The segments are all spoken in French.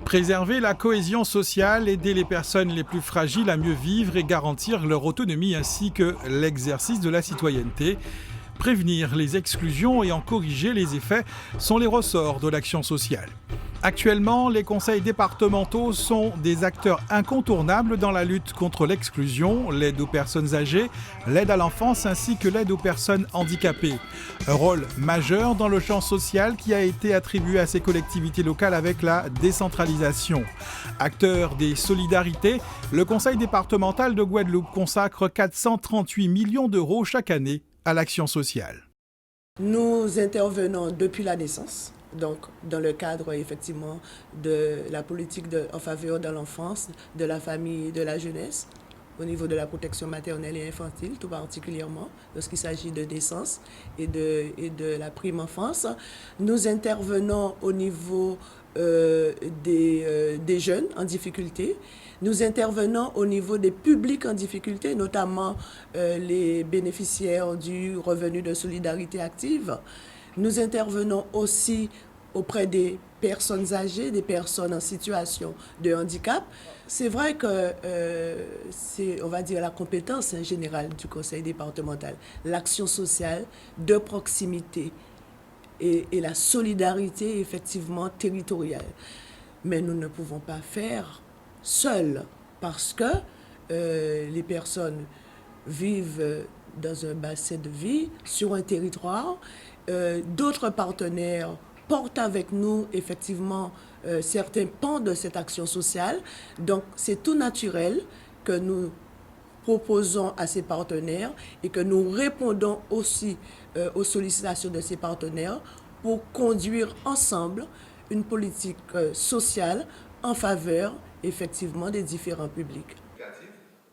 Préserver la cohésion sociale, aider les personnes les plus fragiles à mieux vivre et garantir leur autonomie ainsi que l'exercice de la citoyenneté. Prévenir les exclusions et en corriger les effets sont les ressorts de l'action sociale. Actuellement, les conseils départementaux sont des acteurs incontournables dans la lutte contre l'exclusion, l'aide aux personnes âgées, l'aide à l'enfance ainsi que l'aide aux personnes handicapées. Un rôle majeur dans le champ social qui a été attribué à ces collectivités locales avec la décentralisation. Acteur des solidarités, le conseil départemental de Guadeloupe consacre 438 millions d'euros chaque année à l'action sociale. Nous intervenons depuis la naissance. Donc, dans le cadre, effectivement, de la politique en faveur de l'enfance, de la famille, de la jeunesse, au niveau de la protection maternelle et infantile, tout particulièrement, lorsqu'il s'agit de naissance et de la prime enfance. Nous intervenons au niveau des jeunes en difficulté. Nous intervenons au niveau des publics en difficulté, notamment les bénéficiaires du revenu de solidarité active. Nous intervenons aussi auprès des personnes âgées, des personnes en situation de handicap. C'est vrai que c'est, on va dire, la compétence générale du conseil départemental, l'action sociale de proximité et la solidarité effectivement territoriale. Mais nous ne pouvons pas faire seuls parce que les personnes vivent dans un bassin de vie, sur un territoire. D'autres partenaires portent avec nous effectivement certains pans de cette action sociale. Donc c'est tout naturel que nous proposons à ces partenaires et que nous répondons aussi aux sollicitations de ces partenaires pour conduire ensemble une politique sociale en faveur effectivement des différents publics.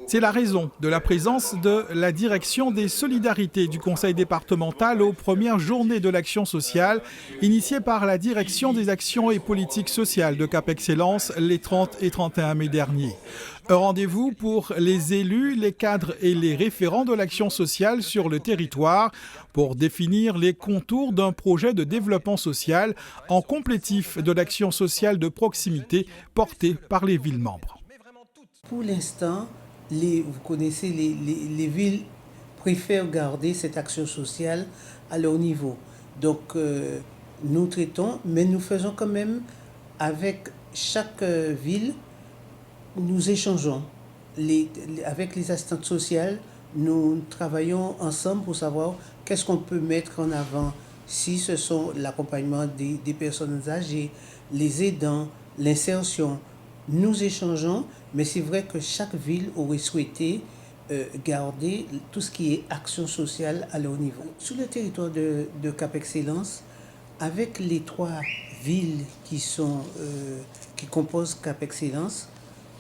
C'est la raison de la présence de la direction des solidarités du conseil départemental aux premières journées de l'action sociale, initiée par la direction des actions et politiques sociales de Cap Excellence les 30 et 31 mai dernier. Un rendez-vous pour les élus, les cadres et les référents de l'action sociale sur le territoire pour définir les contours d'un projet de développement social en complétif de l'action sociale de proximité portée par les villes membres. Pour l'instant, vous connaissez, les villes préfèrent garder cette action sociale à leur niveau. Donc, nous traitons, mais nous faisons quand même, avec chaque ville, nous échangeons. Avec les assistantes sociales, nous travaillons ensemble pour savoir qu'est-ce qu'on peut mettre en avant, si ce sont l'accompagnement des personnes âgées, les aidants, l'insertion. Nous échangeons, mais c'est vrai que chaque ville aurait souhaité garder tout ce qui est action sociale à leur niveau. Sur le territoire de Cap Excellence, avec les 3 villes qui composent Cap Excellence,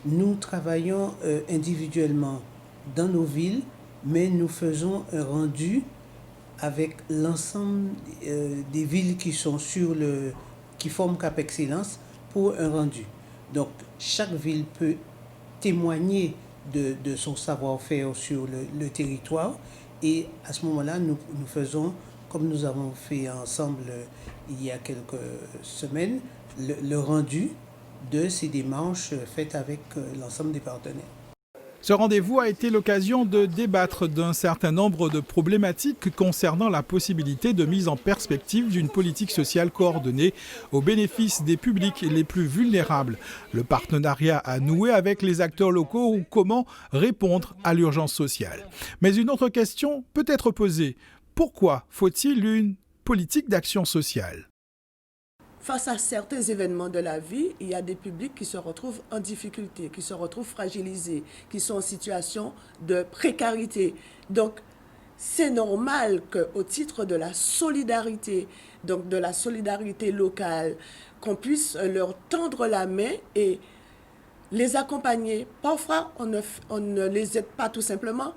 nous travaillons individuellement dans nos villes, mais nous faisons un rendu avec l'ensemble des villes qui forment Cap Excellence pour un rendu. Donc, chaque ville peut témoigner de son savoir-faire sur le territoire et à ce moment-là, nous faisons, comme nous avons fait ensemble il y a quelques semaines, le rendu de ces démarches faites avec l'ensemble des partenaires. Ce rendez-vous a été l'occasion de débattre d'un certain nombre de problématiques concernant la possibilité de mise en perspective d'une politique sociale coordonnée au bénéfice des publics les plus vulnérables, le partenariat à nouer avec les acteurs locaux ou comment répondre à l'urgence sociale. Mais une autre question peut être posée. Pourquoi faut-il une politique d'action sociale ? Face à certains événements de la vie, il y a des publics qui se retrouvent en difficulté, qui se retrouvent fragilisés, qui sont en situation de précarité. Donc, c'est normal qu'au titre de la solidarité, donc de la solidarité locale, qu'on puisse leur tendre la main et les accompagner. Parfois, on ne les aide pas tout simplement,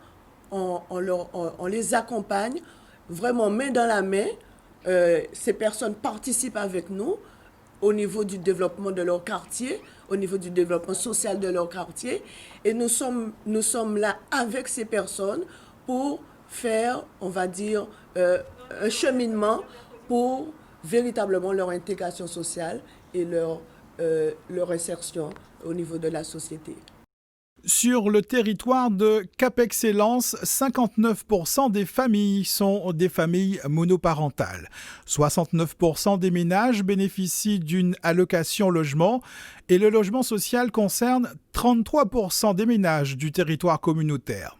on les accompagne vraiment main dans la main. Ces personnes participent avec nous au niveau du développement de leur quartier, au niveau du développement social de leur quartier. Et nous sommes là avec ces personnes pour faire, on va dire, un cheminement pour véritablement leur intégration sociale et leur insertion au niveau de la société. Sur le territoire de Cap-Excellence, 59% des familles sont des familles monoparentales. 69% des ménages bénéficient d'une allocation logement et le logement social concerne 33% des ménages du territoire communautaire.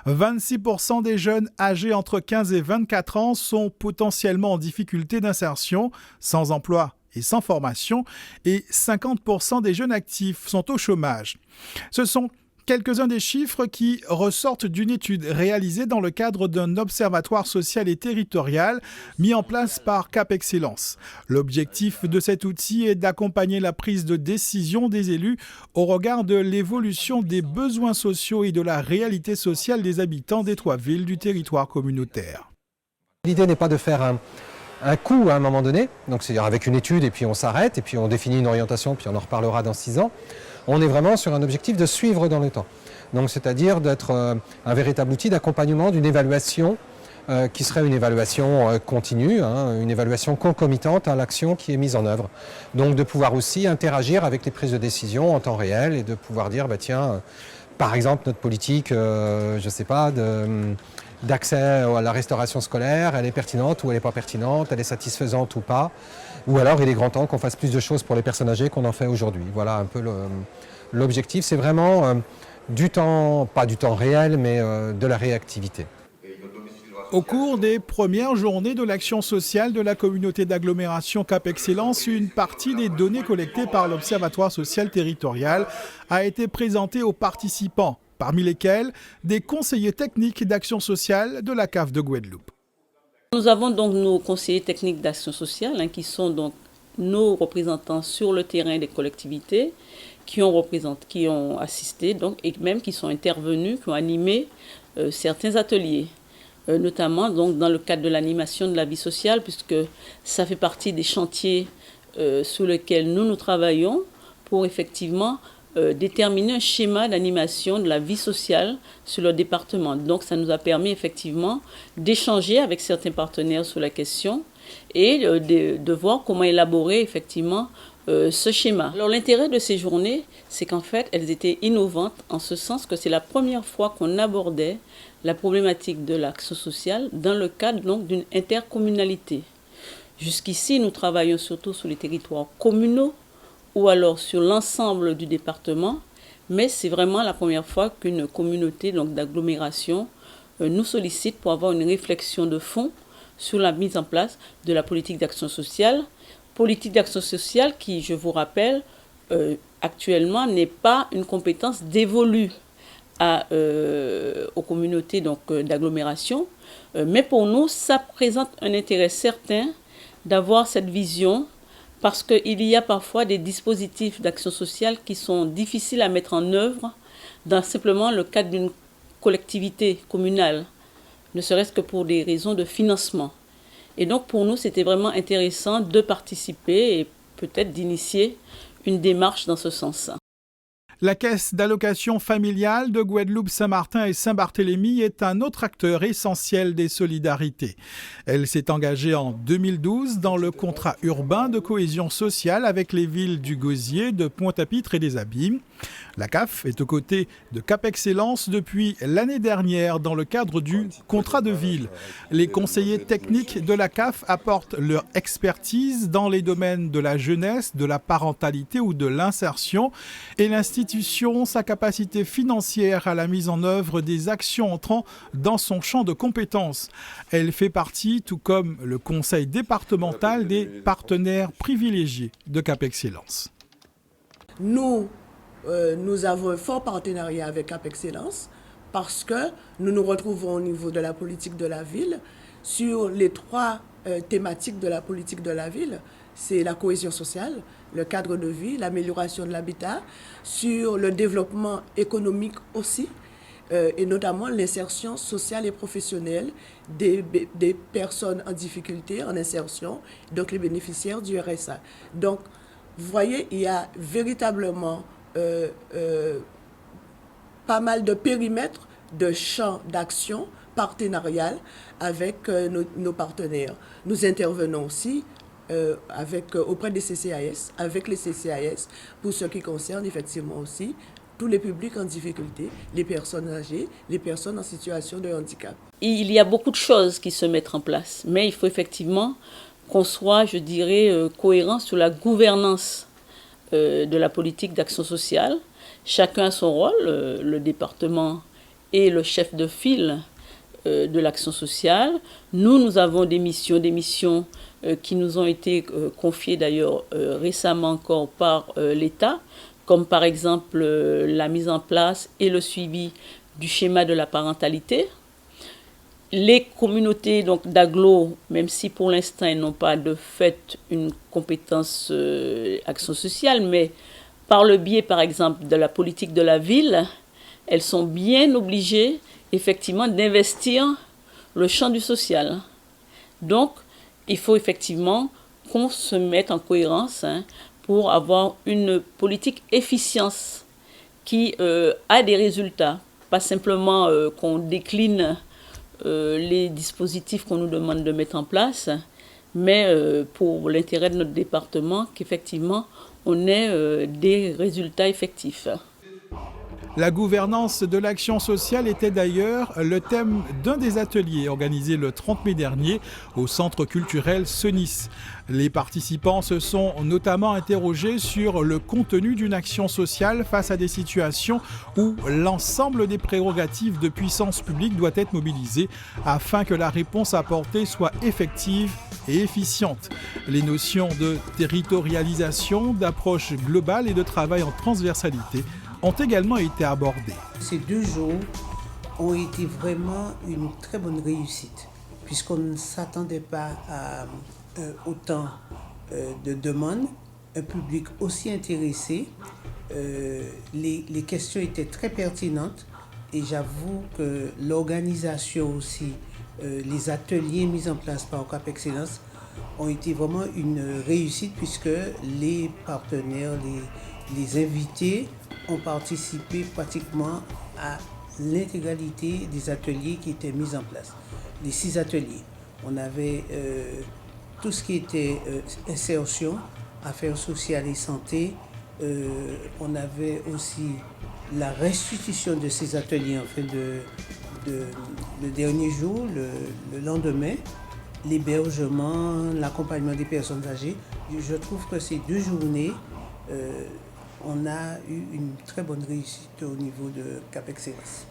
26% des jeunes âgés entre 15 et 24 ans sont potentiellement en difficulté d'insertion, sans emploi et sans formation, et 50% des jeunes actifs sont au chômage. Ce sont quelques-uns des chiffres qui ressortent d'une étude réalisée dans le cadre d'un observatoire social et territorial mis en place par Cap-Excellence. L'objectif de cet outil est d'accompagner la prise de décision des élus au regard de l'évolution des besoins sociaux et de la réalité sociale des habitants des 3 villes du territoire communautaire. L'idée n'est pas de faire un coup à un moment donné, donc c'est-à-dire avec une étude et puis on s'arrête et puis on définit une orientation puis on en reparlera dans 6 ans. On est vraiment sur un objectif de suivre dans le temps. Donc c'est-à-dire d'être un véritable outil d'accompagnement d'une évaluation qui serait une évaluation continue, une évaluation concomitante à l'action qui est mise en œuvre. Donc de pouvoir aussi interagir avec les prises de décision en temps réel et de pouvoir dire, tiens, par exemple notre politique, je ne sais pas, d'accès à la restauration scolaire, elle est pertinente ou elle n'est pas pertinente, elle est satisfaisante ou pas, ou alors il est grand temps qu'on fasse plus de choses pour les personnes âgées qu'on en fait aujourd'hui. Voilà un peu l'objectif, c'est vraiment du temps, pas du temps réel, mais de la réactivité. Au cours des premières journées de l'action sociale de la communauté d'agglomération Cap-Excellence, une partie des données collectées par l'Observatoire social territorial a été présentée aux participants, parmi lesquels des conseillers techniques d'action sociale de la CAF de Guadeloupe. Nous avons donc nos conseillers techniques d'action sociale qui sont donc nos représentants sur le terrain des collectivités qui ont assisté donc, et même qui sont intervenus, qui ont animé certains ateliers, notamment donc, dans le cadre de l'animation de la vie sociale, puisque ça fait partie des chantiers sur lesquels nous travaillons pour effectivement déterminer un schéma d'animation de la vie sociale sur le département. Donc ça nous a permis effectivement d'échanger avec certains partenaires sur la question et de voir comment élaborer effectivement ce schéma. Alors l'intérêt de ces journées, c'est qu'en fait elles étaient innovantes en ce sens que c'est la première fois qu'on abordait la problématique de l'action sociale dans le cadre donc d'une intercommunalité. Jusqu'ici, nous travaillons surtout sur les territoires communaux ou alors sur l'ensemble du département, mais c'est vraiment la première fois qu'une communauté d'agglomération nous sollicite pour avoir une réflexion de fond sur la mise en place de la politique d'action sociale qui, je vous rappelle, actuellement n'est pas une compétence dévolue aux communautés d'agglomération, mais pour nous, ça présente un intérêt certain d'avoir cette vision parce qu'il y a parfois des dispositifs d'action sociale qui sont difficiles à mettre en œuvre dans simplement le cadre d'une collectivité communale, ne serait-ce que pour des raisons de financement. Et donc pour nous, c'était vraiment intéressant de participer et peut-être d'initier une démarche dans ce sens. La Caisse d'allocation familiale de Guadeloupe, Saint-Martin et Saint-Barthélemy est un autre acteur essentiel des solidarités. Elle s'est engagée en 2012 dans le contrat urbain de cohésion sociale avec les villes du Gosier, de Pointe-à-Pitre et des Abîmes. La CAF est aux côtés de Cap-Excellence depuis l'année dernière dans le cadre du contrat de ville. Les conseillers techniques de la CAF apportent leur expertise dans les domaines de la jeunesse, de la parentalité ou de l'insertion et l'institution sa capacité financière à la mise en œuvre des actions entrant dans son champ de compétences. Elle fait partie, tout comme le conseil départemental, des partenaires privilégiés de Cap-Excellence. Nous avons un fort partenariat avec Cap-Excellence parce que nous nous retrouvons au niveau de la politique de la ville sur les 3 thématiques de la politique de la ville. C'est la cohésion sociale, le cadre de vie, l'amélioration de l'habitat, sur le développement économique aussi, et notamment l'insertion sociale et professionnelle des personnes en difficulté, en insertion, donc les bénéficiaires du RSA. Donc, Vous voyez, il y a véritablement pas mal de périmètres, de champs d'action partenarial avec nos partenaires. Nous intervenons aussi auprès des CCAS, avec les CCAS, pour ce qui concerne effectivement aussi tous les publics en difficulté, les personnes âgées, les personnes en situation de handicap. Il y a beaucoup de choses qui se mettent en place, mais il faut effectivement qu'on soit, je dirais, cohérent sur la gouvernance de la politique d'action sociale. Chacun a son rôle, le département est le chef de file de l'action sociale. Nous avons des missions qui nous ont été confiées d'ailleurs récemment encore par l'État, comme par exemple la mise en place et le suivi du schéma de la parentalité. Les communautés d'agglo, même si pour l'instant elles n'ont pas de fait une compétence action sociale, mais par le biais par exemple de la politique de la ville, elles sont bien obligées effectivement d'investir le champ du social. Donc il faut effectivement qu'on se mette en cohérence pour avoir une politique efficience qui a des résultats, pas simplement qu'on décline les dispositifs qu'on nous demande de mettre en place, mais pour l'intérêt de notre département, qu'effectivement on ait des résultats effectifs. La gouvernance de l'action sociale était d'ailleurs le thème d'un des ateliers organisés le 30 mai dernier au Centre culturel Cenis. Les participants se sont notamment interrogés sur le contenu d'une action sociale face à des situations où l'ensemble des prérogatives de puissance publique doit être mobilisé afin que la réponse apportée soit effective et efficiente. Les notions de territorialisation, d'approche globale et de travail en transversalité ont également été abordés. Ces 2 jours ont été vraiment une très bonne réussite, puisqu'on ne s'attendait pas à autant de demandes, un public aussi intéressé. Les questions étaient très pertinentes et j'avoue que l'organisation aussi, les ateliers mis en place par OCAP Excellence ont été vraiment une réussite, puisque les partenaires, les invités ont participé pratiquement à l'intégralité des ateliers qui étaient mis en place. Les 6 ateliers. On avait tout ce qui était insertion, affaires sociales et santé. On avait aussi la restitution de ces ateliers en fait le dernier jour, le lendemain, l'hébergement, l'accompagnement des personnes âgées. Je trouve que ces 2 journées, on a eu une très bonne réussite au niveau de Cap Excellence.